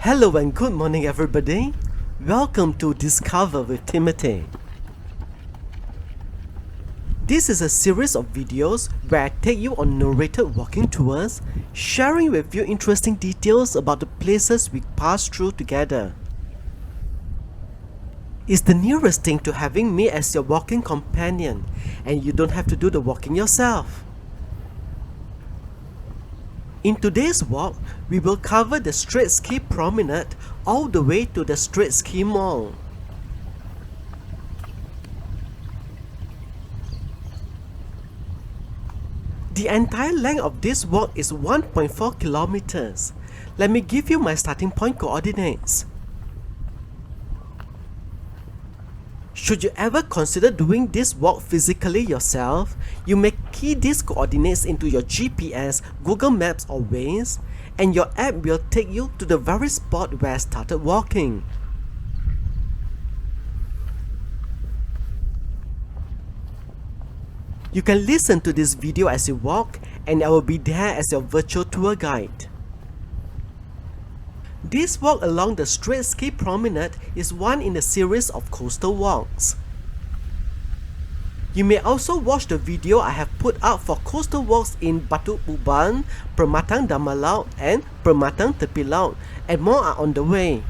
Hello and good morning everybody. Welcome to Discover with Timothy. This is a series of videos where I take you on narrated walking tours, sharing with you interesting details about the places we pass through together. It's the nearest thing to having me as your walking companion, and you don't have to do the walking yourself. In today's walk, we will cover the Straits Quay Promenade all the way to the Straits Quay Mall. The entire length of this walk is 1.4 kilometers. Let me give you my starting point coordinates. Should you ever consider doing this walk physically yourself, you may key these coordinates into your GPS, Google Maps or Waze, and your app will take you to the very spot where I started walking. You can listen to this video as you walk, and I will be there as your virtual tour guide. This walk along the Straits Quay Promenade is one in a series of coastal walks. You may also watch the video I have put out for coastal walks in Batu Uban, Permatang Damai Laut and Permatang Tepi Laut, and more are on the way.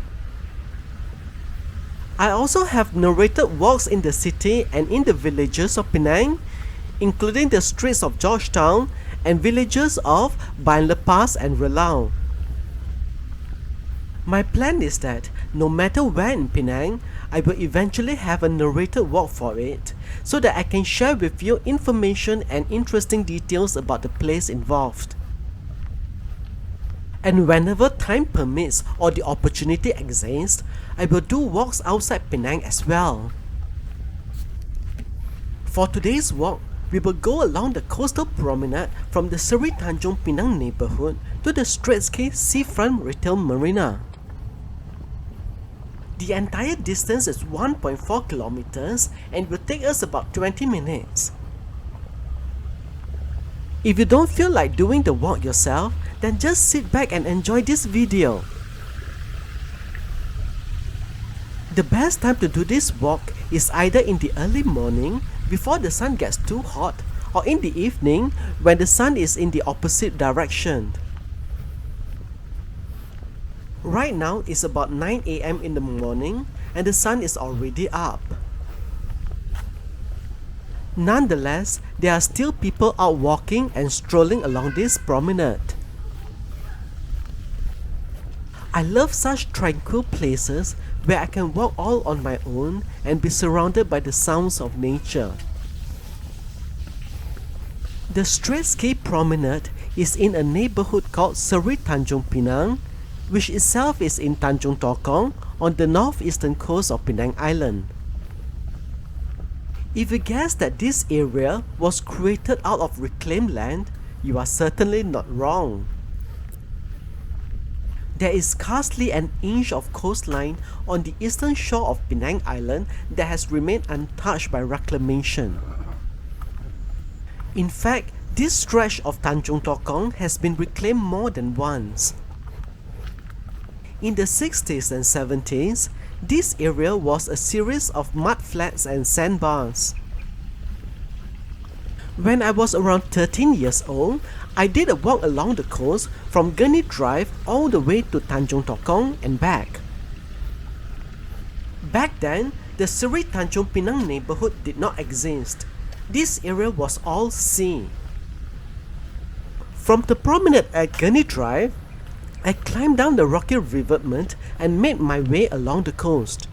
I also have narrated walks in the city and in the villages of Penang, including the streets of Georgetown and villages of Bayan Lepas and Relau. My plan is that no matter where in Penang, I will eventually have a narrated walk for it, so that I can share with you information and interesting details about the place involved. And whenever time permits or the opportunity exists, I will do walks outside Penang as well. For today's walk, we will go along the coastal promenade from the Seri Tanjong Pinang neighborhood to the Straits Quay Seafront Retail Marina. The entire distance is 1.4 kilometers and will take us about 20 minutes. If you don't feel like doing the walk yourself, then just sit back and enjoy this video. The best time to do this walk is either in the early morning before the sun gets too hot, or in the evening when the sun is in the opposite direction. Right now it's about 9 AM in the morning and the sun is already up. Nonetheless, there are still people out walking and strolling along this promenade. I love such tranquil places where I can walk all on my own and be surrounded by the sounds of nature. The Straits Quay Promenade is in a neighborhood called Seri Tanjong Pinang, which itself is in Tanjong Tokong on the northeastern coast of Penang Island. If you guess that this area was created out of reclaimed land, you are certainly not wrong. There is scarcely an inch of coastline on the eastern shore of Penang Island that has remained untouched by reclamation. In fact, this stretch of Tanjong Tokong has been reclaimed more than once. In the 60s and 70s, this area was a series of mud flats and sandbars. When I was around 13 years old, I did a walk along the coast from Gurney Drive all the way to Tanjong Tokong and back. Back then, the Seri Tanjong Pinang neighborhood did not exist. This area was all sea. From the promenade at Gurney Drive, I climbed down the rocky revetment and made my way along the coast.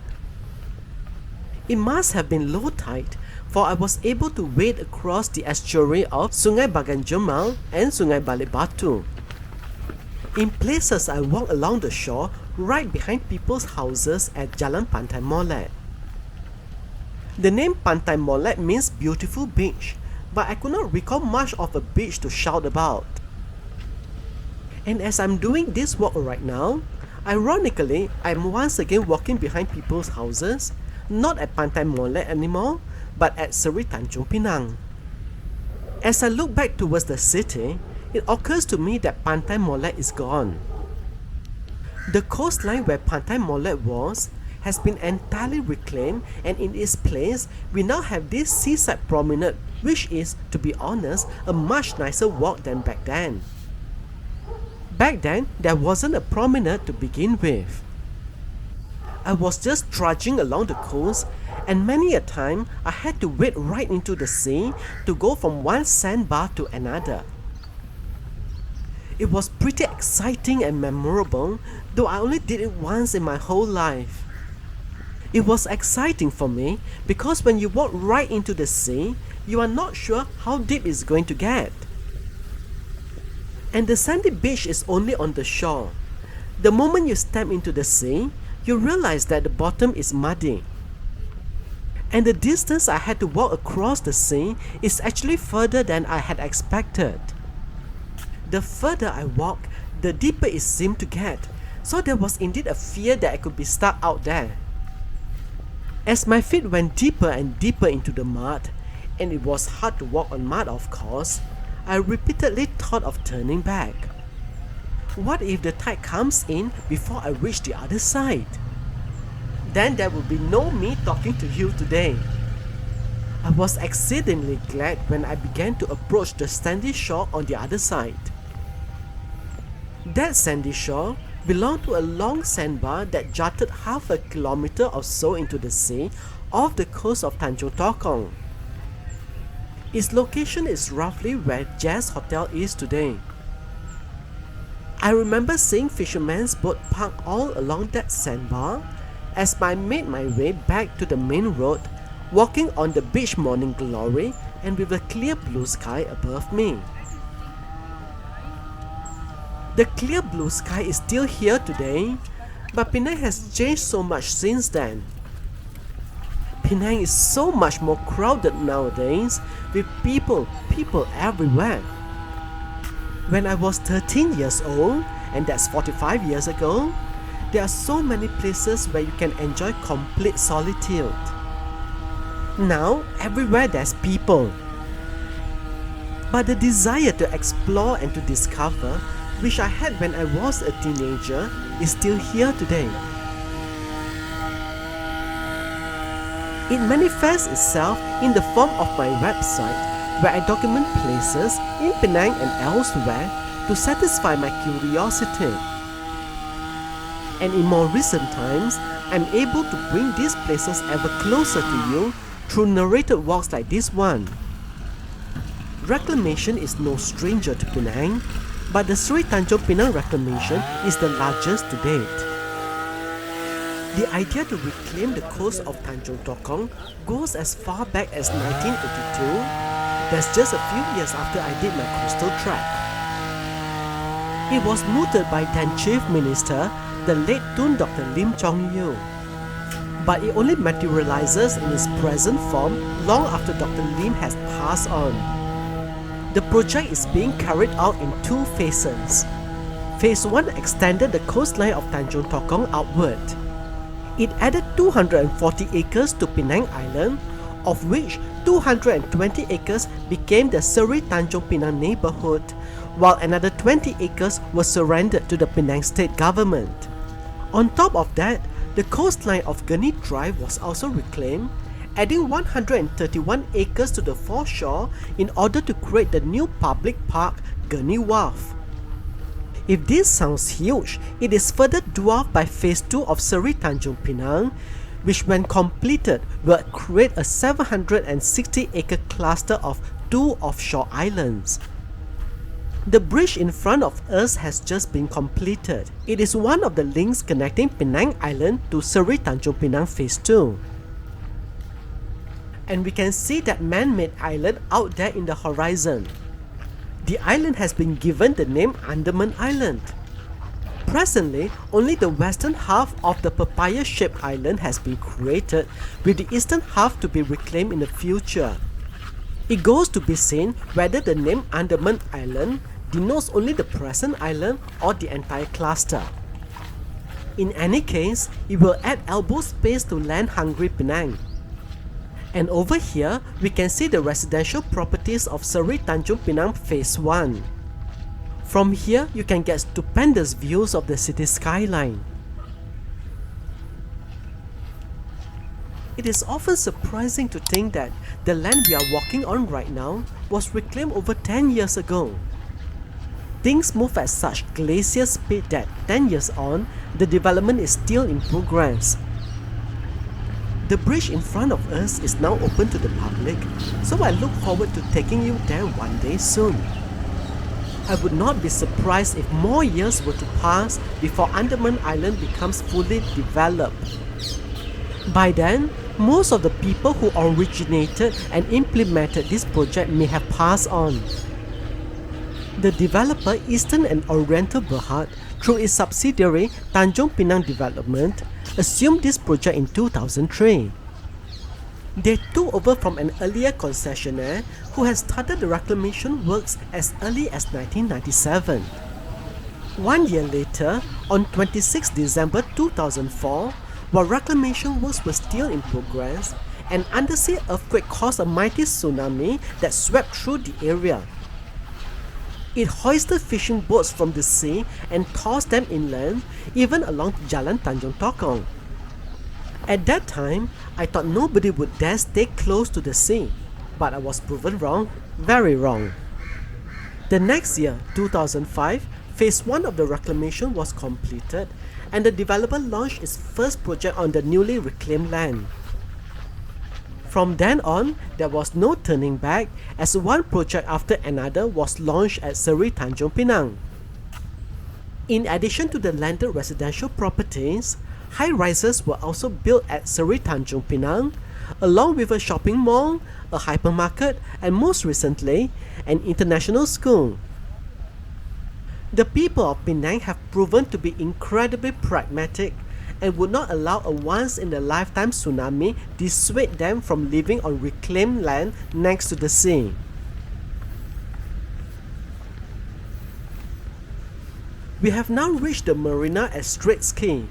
It must have been low tide, for I was able to wade across the estuary of Sungai Bagan Jemal and Sungai Balik Batu. In places I walked along the shore right behind people's houses at Jalan Pantai Molek. The name Pantai Molek means beautiful beach, but I could not recall much of a beach to shout about. And as I'm doing this walk right now, ironically, I'm once again walking behind people's houses, not at Pantai Molek anymore, but at Seri Tanjong Pinang. As I look back towards the city, it occurs to me that Pantai Molek is gone. The coastline where Pantai Molek was has been entirely reclaimed, and in its place, we now have this seaside promenade, which is, to be honest, a much nicer walk than back then. Back then, there wasn't a promenade to begin with. I was just trudging along the coast, and many a time I had to wade right into the sea to go from one sandbar to another. It was pretty exciting and memorable, though I only did it once in my whole life. It was exciting for me because when you walk right into the sea, you are not sure how deep it's going to get. And the sandy beach is only on the shore. The moment you step into the sea, you realize that the bottom is muddy. And the distance I had to walk across the sea is actually further than I had expected. The further I walked, the deeper it seemed to get, so there was indeed a fear that I could be stuck out there. As my feet went deeper and deeper into the mud, and it was hard to walk on mud of course, I repeatedly thought of turning back. What if the tide comes in before I reach the other side? Then there will be no me talking to you today. I was exceedingly glad when I began to approach the sandy shore on the other side. That sandy shore belonged to a long sandbar that jutted half a kilometer or so into the sea off the coast of Tanjong Tokong. Its location is roughly where Jazz Hotel is today. I remember seeing fishermen's boats parked all along that sandbar as I made my way back to the main road, walking on the beach morning glory and with a clear blue sky above me. The clear blue sky is still here today, but Penang has changed so much since then. Penang is so much more crowded nowadays with people everywhere. When I was 13 years old, and that's 45 years ago, there are so many places where you can enjoy complete solitude. Now, everywhere there's people. But the desire to explore and to discover, which I had when I was a teenager, is still here today. It manifests itself in the form of my website, where I document places in Penang and elsewhere to satisfy my curiosity. And in more recent times, I'm able to bring these places ever closer to you through narrated walks like this one. Reclamation is no stranger to Penang, but the Sri Tanjong Pinang reclamation is the largest to date. The idea to reclaim the coast of Tanjong Tokong goes as far back as 1982. That's just a few years after I did my coastal trek. It was mooted by then Chief Minister, the late Tun Dr. Lim Chong-yu. But it only materializes in its present form long after Dr. Lim has passed on. The project is being carried out in two phases. Phase 1 extended the coastline of Tanjong Tokong outward. It added 240 acres to Penang Island, of which 220 acres became the Seri Tanjong Pinang neighborhood, while another 20 acres was surrendered to the Penang state government. On top of that, the coastline of Gurney Drive was also reclaimed, adding 131 acres to the foreshore in order to create the new public park, Gurney Wharf. If this sounds huge, it is further dwarfed by Phase 2 of Seri Tanjong Pinang, which when completed will create a 760-acre cluster of 2 offshore islands. The bridge in front of us has just been completed. It is one of the links connecting Penang Island to Seri Tanjong Pinang Phase 2. And we can see that man-made island out there in the horizon. The island has been given the name Andaman Island. Presently, only the western half of the papaya-shaped island has been created, with the eastern half to be reclaimed in the future. It goes to be seen whether the name Andaman Island denotes only the present island or the entire cluster. In any case, it will add elbow space to land-hungry Penang. And over here, we can see the residential properties of Seri Tanjong Pinang Phase 1. From here, you can get stupendous views of the city skyline. It is often surprising to think that the land we are walking on right now was reclaimed over 10 years ago. Things move at such glacial speed that 10 years on, the development is still in progress. The bridge in front of us is now open to the public, so I look forward to taking you there one day soon. I would not be surprised if more years were to pass before Andaman Island becomes fully developed. By then, most of the people who originated and implemented this project may have passed on. The developer Eastern and Oriental Berhad, through its subsidiary Tanjong Pinang Development, assumed this project in 2003. They took over from an earlier concessionaire who had started the reclamation works as early as 1997. 1 year later, on 26 December 2004, while reclamation works were still in progress, an undersea earthquake caused a mighty tsunami that swept through the area. It hoisted fishing boats from the sea and tossed them inland, even along Jalan Tanjong Tokong. At that time, I thought nobody would dare stay close to the sea, but I was proven wrong, very wrong. The next year, 2005, Phase 1 of the reclamation was completed, and the developer launched its first project on the newly reclaimed land. From then on, there was no turning back, as one project after another was launched at Seri Tanjung Pinang. In addition to the landed residential properties, high-rises were also built at Seri Tanjung Pinang, along with a shopping mall, a hypermarket, and most recently, an international school. The people of Penang have proven to be incredibly pragmatic and would not allow a once-in-a-lifetime tsunami dissuade them from living on reclaimed land next to the sea. We have now reached the marina at Straits Quay.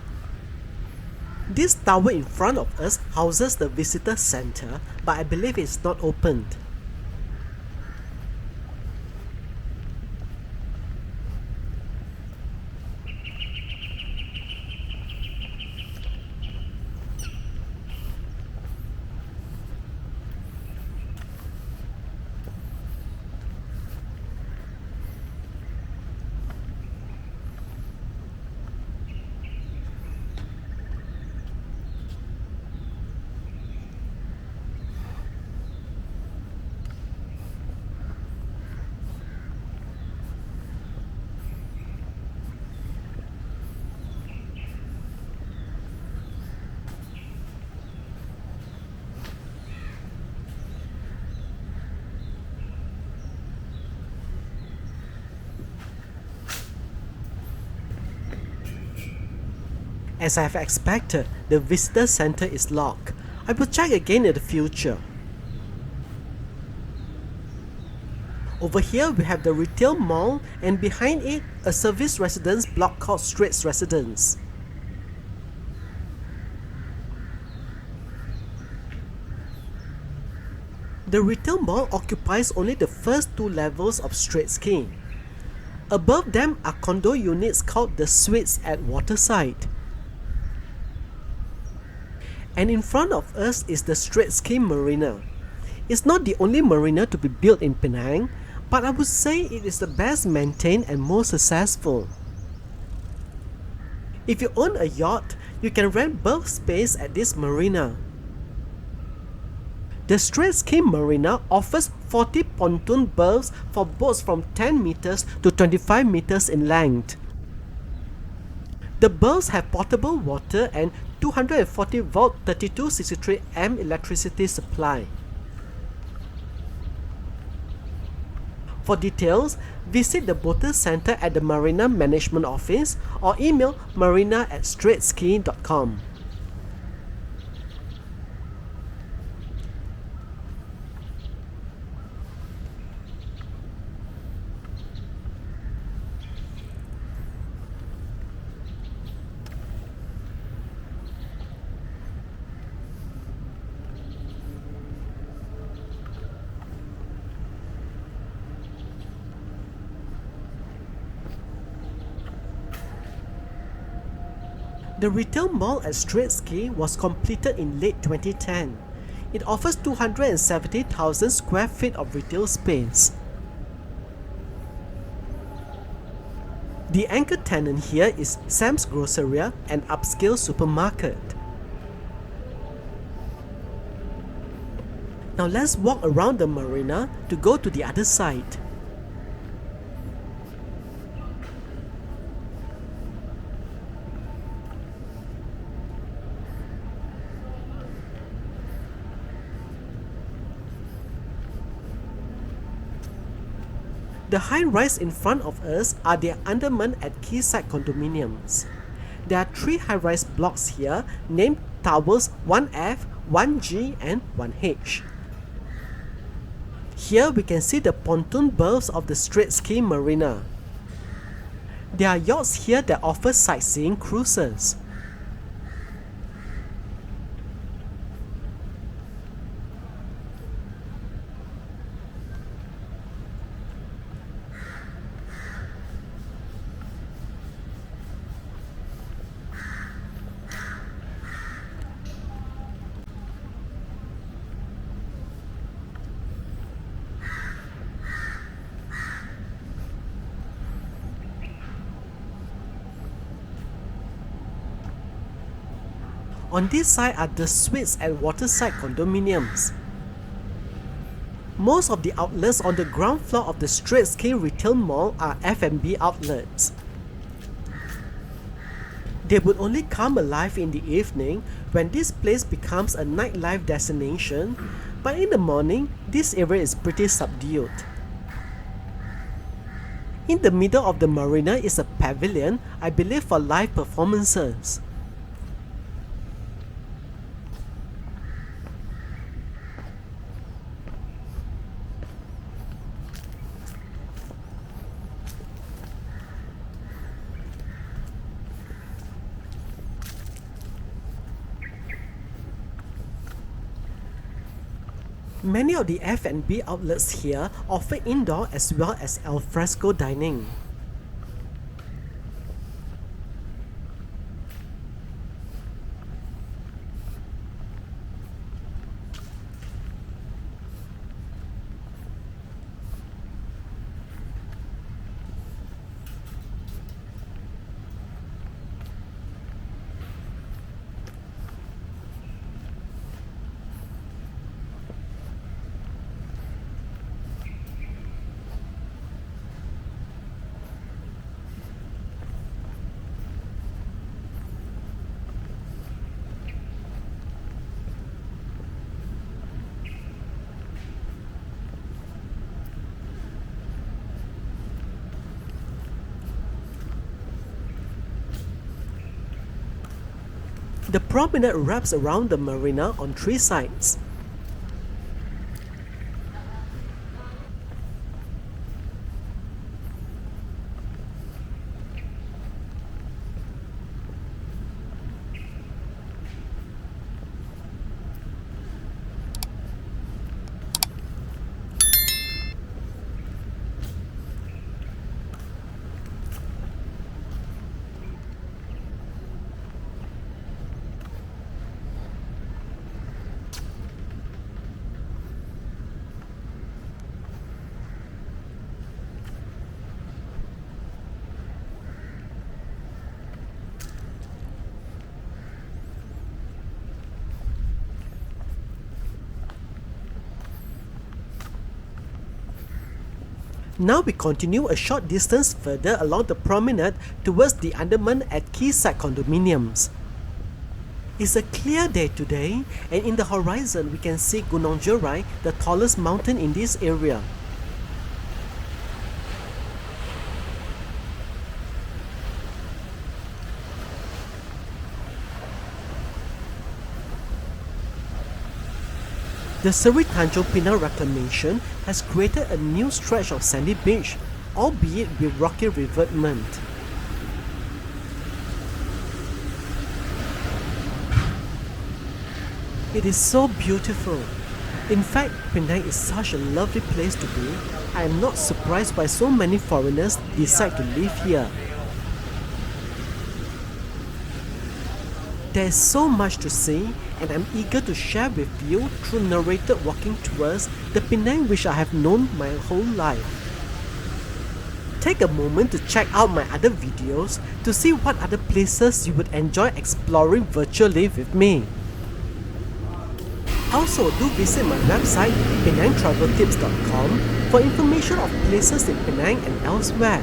This tower in front of us houses the visitor center, but I believe it's not opened. As I have expected, the visitor center is locked. I will check again in the future. Over here we have the retail mall, and behind it a service residence block called Straits Residence. The retail mall occupies only the first 2 levels of Straits Quay. Above them are condo units called the Suites at Waterside. And in front of us is the Straits Quay Marina. It's not the only marina to be built in Penang, but I would say it is the best maintained and most successful. If you own a yacht, you can rent berth space at this marina. The Straits Quay Marina offers 40 pontoon berths for boats from 10 meters to 25 meters in length. The berths have potable water and 240 volt 3263 amp electricity supply. For details, visit the Boater Center at the Marina Management Office or email marina@straitsquay.com. The retail mall at Straits Quay was completed in late 2010. It offers 270,000 square feet of retail space. The anchor tenant here is Sam's Groceria, an upscale supermarket. Now let's walk around the marina to go to the other side. The high-rise in front of us are the undermen at quayside condominiums. There are 3 high-rise blocks here named Towers 1F, 1G and 1H. Here we can see the pontoon berths of the Straits Quay Marina. There are yachts here that offer sightseeing cruises. On this side are the suites and waterside condominiums. Most of the outlets on the ground floor of the Straits Quay Retail Mall are F&B outlets. They would only come alive in the evening when this place becomes a nightlife destination, but in the morning, this area is pretty subdued. In the middle of the marina is a pavilion, I believe for live performances. Many of the F&B outlets here offer indoor as well as alfresco dining. The promenade wraps around the marina on 3 sides. Now we continue a short distance further along the promenade towards the undermen at quayside condominiums. It's a clear day today, and in the horizon we can see Gunung Jerai, the tallest mountain in this area. The Seri Tanjong Pinang reclamation has created a new stretch of sandy beach, albeit with rocky revetment. It is so beautiful. In fact, Penang is such a lovely place to be. I am not surprised why so many foreigners decide to live here. There is so much to see, and I'm eager to share with you through narrated walking tours the Penang which I have known my whole life. Take a moment to check out my other videos to see what other places you would enjoy exploring virtually with me. Also, do visit my website penangtraveltips.com for information of places in Penang and elsewhere.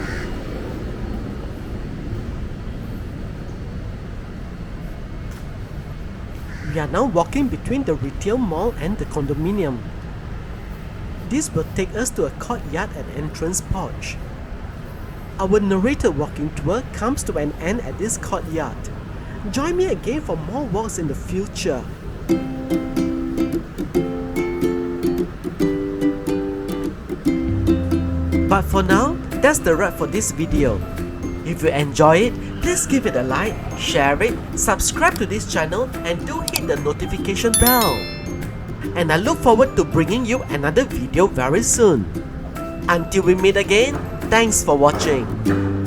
We are now walking between the retail mall and the condominium. This will take us to a courtyard and entrance porch. Our narrated walking tour comes to an end at this courtyard. Join me again for more walks in the future. But for now, that's the wrap for this video. If you enjoy it, please give it a like, share it, subscribe to this channel, and do hit the notification bell. And I look forward to bringing you another video very soon. Until we meet again, thanks for watching.